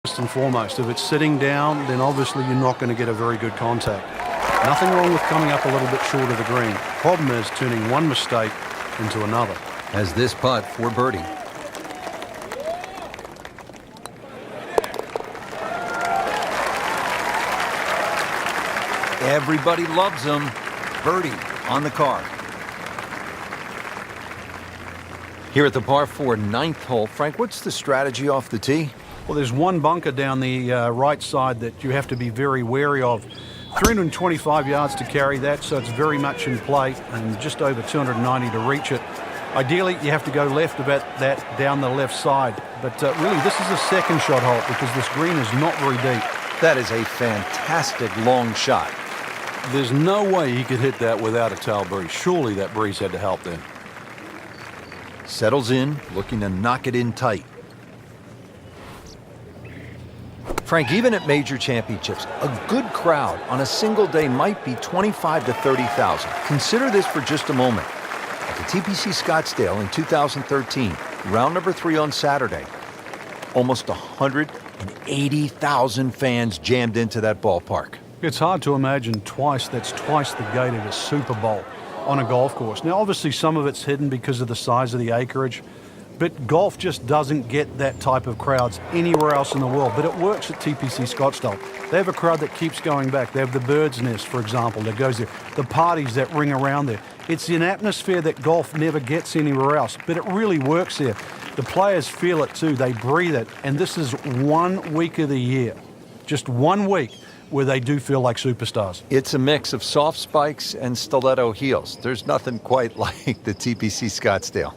First and foremost, if it's sitting down, then obviously you're not going to get a very good contact. Nothing wrong with coming up a little bit short of the green. Problem is turning one mistake into another. As this putt for birdie. Everybody loves him. Birdie on the card. Here at the par 4 ninth hole, Frank, what's the strategy off the tee? Well, there's one bunker down the right side that you have to be very wary of. 325 yards to carry that, so it's very much in play, and just over 290 to reach it. Ideally, you have to go left about that down the left side. But really, this is a second shot hole because this green is not very deep. That is a fantastic long shot. There's no way he could hit that without a tail breeze. Surely that breeze had to help then. Settles in, looking to knock it in tight. Frank, even at major championships, a good crowd on a single day might be 25 to 30,000. Consider this for just a moment. At the TPC Scottsdale in 2013, round number 3 on Saturday, almost 180,000 fans jammed into that ballpark. It's hard to imagine that's twice the gate of a Super Bowl on a golf course. Now, obviously, some of it's hidden because of the size of the acreage, but golf just doesn't get that type of crowds anywhere else in the world. But it works at TPC Scottsdale. They have a crowd that keeps going back. They have the Bird's Nest, for example, that goes there. The parties that ring around there. It's an atmosphere that golf never gets anywhere else, but it really works there. The players feel it too. They breathe it. And this is 1 week of the year, just 1 week, where they do feel like superstars. It's a mix of soft spikes and stiletto heels. There's nothing quite like the TPC Scottsdale.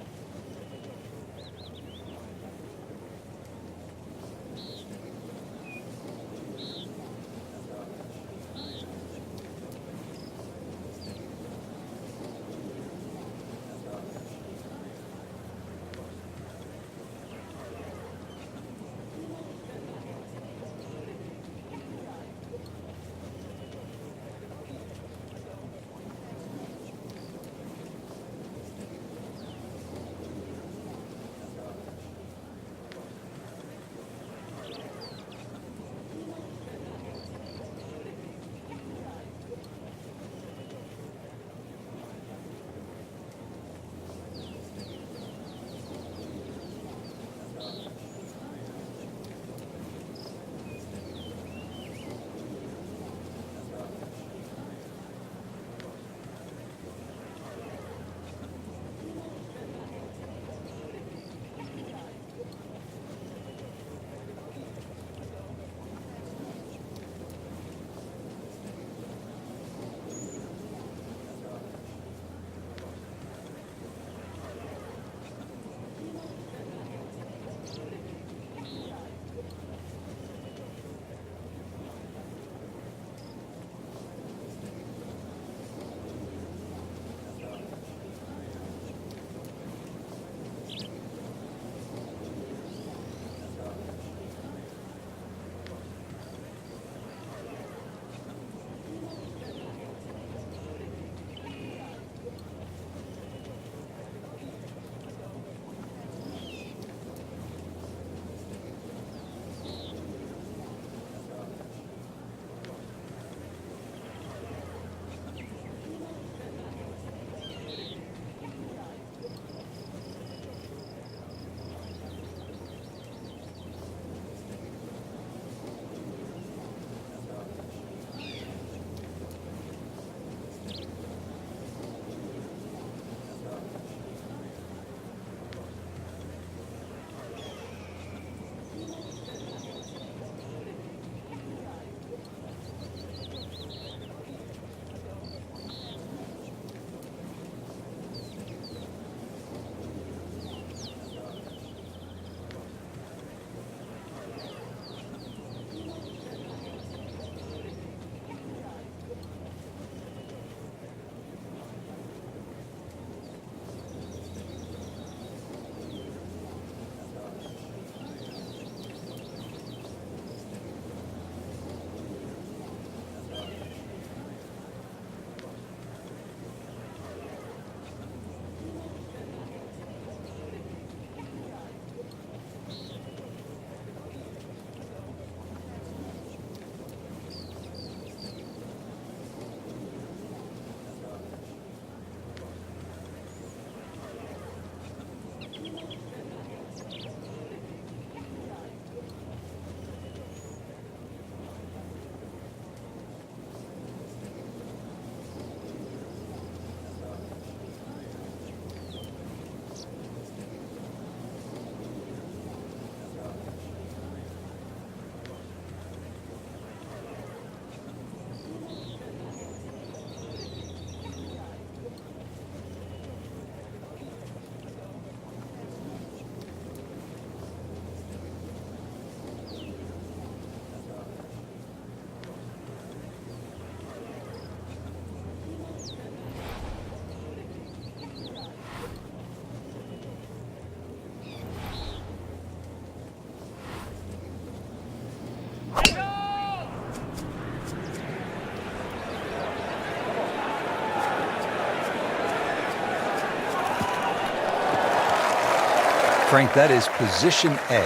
Frank, that is position A.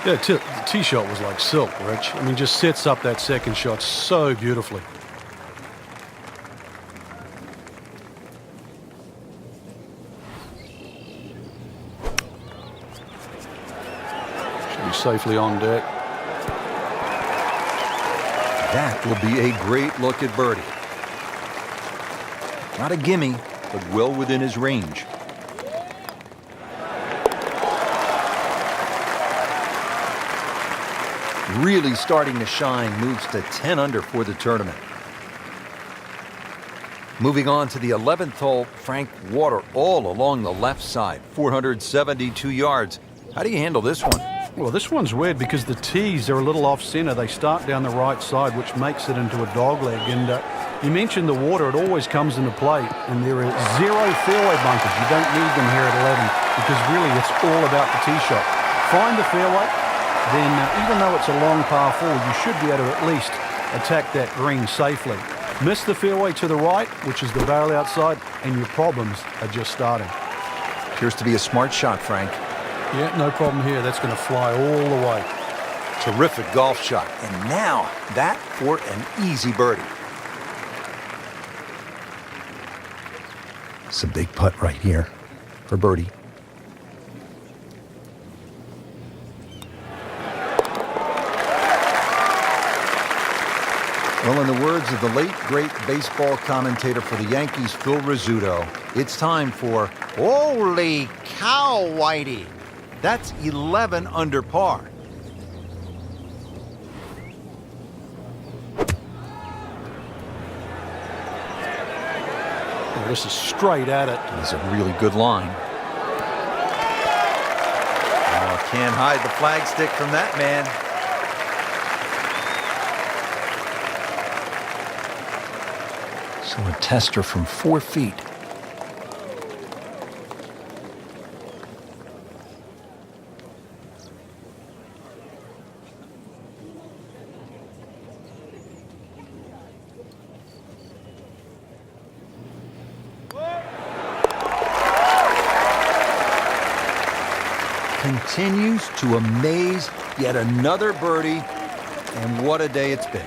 Yeah, the tee shot was like silk, Rich. I mean, just sets up that second shot so beautifully. Should be safely on deck. That will be a great look at birdie. Not a gimme, but well within his range. Really starting to shine, moves to 10 under for the tournament. Moving on to the 11th hole, Frank, water all along the left side, 472 yards. How do you handle this one? Well, this one's weird because the tees are a little off-center. They start down the right side, which makes it into a dogleg. And you mentioned the water. It always comes into play. And there are 0 fairway bunkers. You don't need them here at 11 because really it's all about the tee shot. Find the fairway, then even though it's a long par 4, you should be able to at least attack that green safely. Miss the fairway to the right, which is the barrel outside, and your problems are just starting. Appears to be a smart shot, Frank. Yeah, no problem here. That's going to fly all the way. Terrific golf shot. And now that for an easy birdie. It's a big putt right here for birdie. Well, in the words of the late, great baseball commentator for the Yankees, Phil Rizzuto, it's time for Holy Cow, Whitey. That's 11 under par. Oh, this is straight at it. It's a really good line. Oh, can't hide the flagstick from that man. So a tester from 4 feet. Continues to amaze. Yet another birdie, and what a day it's been.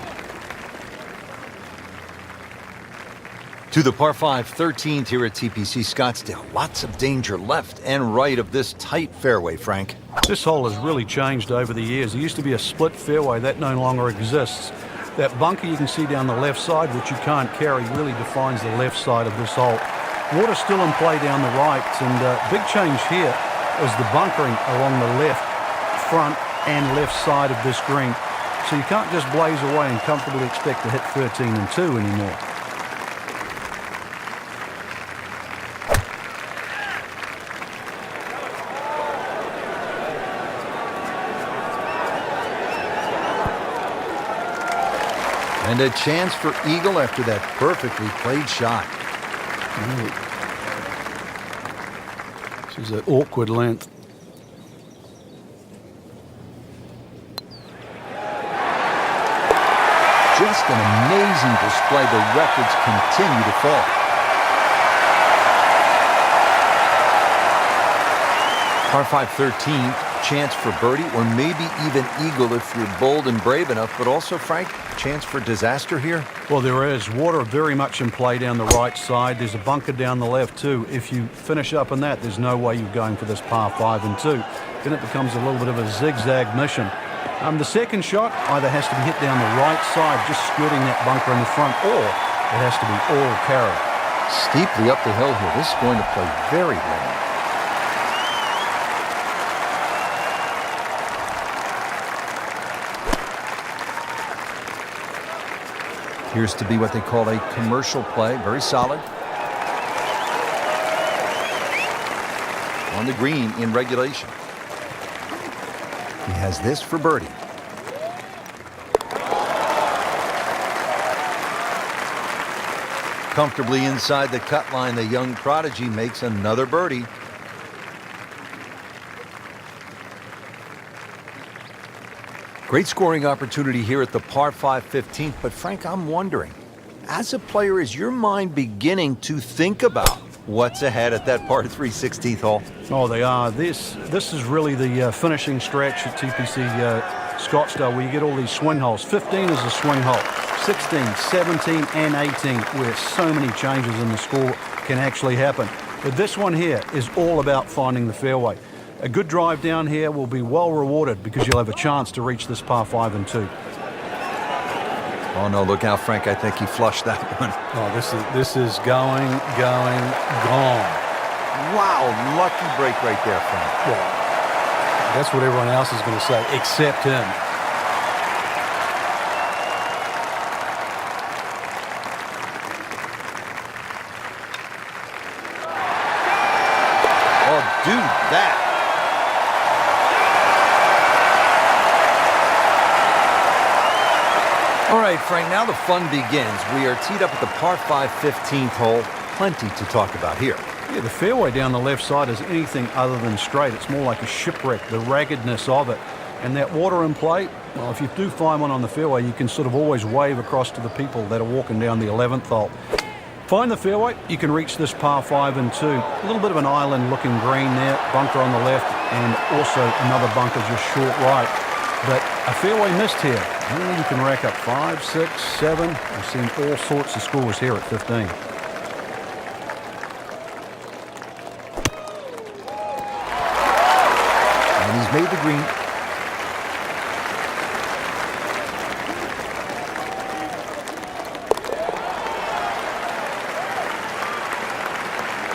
To the par 5 13th here at TPC Scottsdale. Lots of danger left and right of this tight fairway, Frank. This hole has really changed over the years. There used to be a split fairway. That no longer exists. That bunker you can see down the left side, which you can't carry, really defines the left side of this hole. Water's still in play down the right, and big change here is the bunkering along the left, front, and left side of this green. So you can't just blaze away and comfortably expect to hit 13 and 2 anymore. And a chance for eagle after that perfectly played shot. This is an awkward length. Just an amazing display. The records continue to fall. Par 5 13, chance for birdie or maybe even eagle if you're bold and brave enough. But also, Frank, chance for disaster here? Well, there is. Water very much in play down the right side. There's a bunker down the left too. If you finish up in that, there's no way you're going for this par 5 and 2. Then it becomes a little bit of a zigzag mission. The second shot either has to be hit down the right side, just skirting that bunker in the front, or it has to be all carry. Steeply up the hill here. This is going to play very long. Appears to be what they call a commercial play. Very solid. On the green in regulation. He has this for birdie. Comfortably inside the cut line, the young prodigy makes another birdie. Great scoring opportunity here at the par 5 15th, but Frank, I'm wondering, as a player, is your mind beginning to think about What's ahead at that par 3 16th hole? Oh, they are. This is really the finishing stretch at TPC Scottsdale, where you get all these swing holes. 15 is a swing hole. 16, 17, and 18, where so many changes in the score can actually happen. But this one here is all about finding the fairway. A good drive down here will be well rewarded because you'll have a chance to reach this par 5 and 2. Oh no, look out, Frank. I think he flushed that one. Oh, this is going, gone. Wow, lucky break right there, Frank. Well, that's what everyone else is going to say, except him. Oh, dude, that. All right, Frank, now the fun begins. We are teed up at the par 5 15th hole. Plenty to talk about here. Yeah, the fairway down the left side is anything other than straight. It's more like a shipwreck, the raggedness of it. And that water in play, well, if you do find one on the fairway, you can sort of always wave across to the people that are walking down the 11th hole. Find the fairway, you can reach this par 5 and 2. A little bit of an island-looking green there, bunker on the left, and also another bunker just short right. But a fairway missed here. You can rack up 5, 6, 7. I've seen all sorts of scores here at 15. And he's made the green.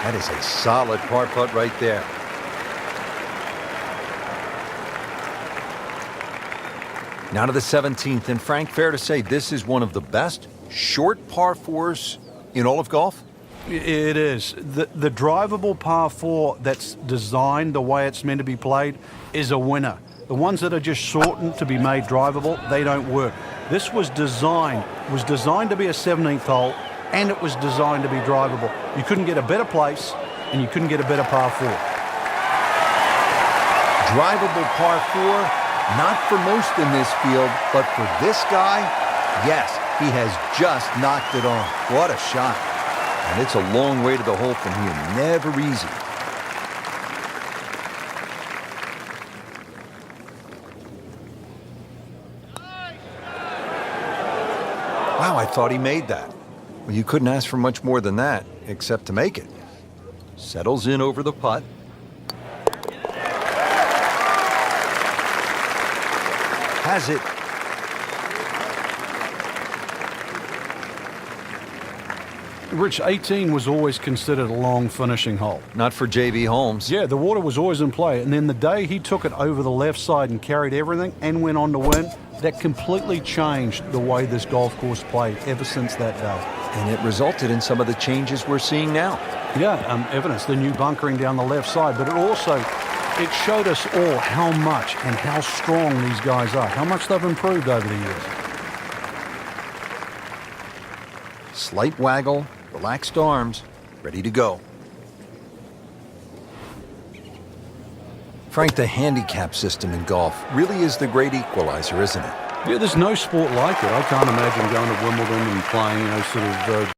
That is a solid par putt right there. Now to the 17th, and Frank, fair to say this is one of the best short par 4s in all of golf? It is. The drivable par 4 that's designed the way it's meant to be played is a winner. The ones that are just shortened to be made drivable, they don't work. This was designed to be a 17th hole, and it was designed to be drivable. You couldn't get a better place, and you couldn't get a better par 4. Drivable par 4. Not for most in this field, but for this guy, yes, he has just knocked it on. What a shot. And it's a long way to the hole from here. Never easy. Wow, I thought he made that. Well, you couldn't ask for much more than that, except to make it. Settles in over the putt. Has it. Rich, 18 was always considered a long finishing hole. Not for J.B. Holmes. Yeah, the water was always in play. And then the day he took it over the left side and carried everything and went on to win, that completely changed the way this golf course played ever since that day. And it resulted in some of the changes we're seeing now. Yeah, evidence, the new bunkering down the left side. But it showed us all how much and how strong these guys are, how much they've improved over the years. Slight waggle, relaxed arms, ready to go. Frank, the handicap system in golf really is the great equalizer, isn't it? Yeah, there's no sport like it. I can't imagine going to Wimbledon and playing, sort of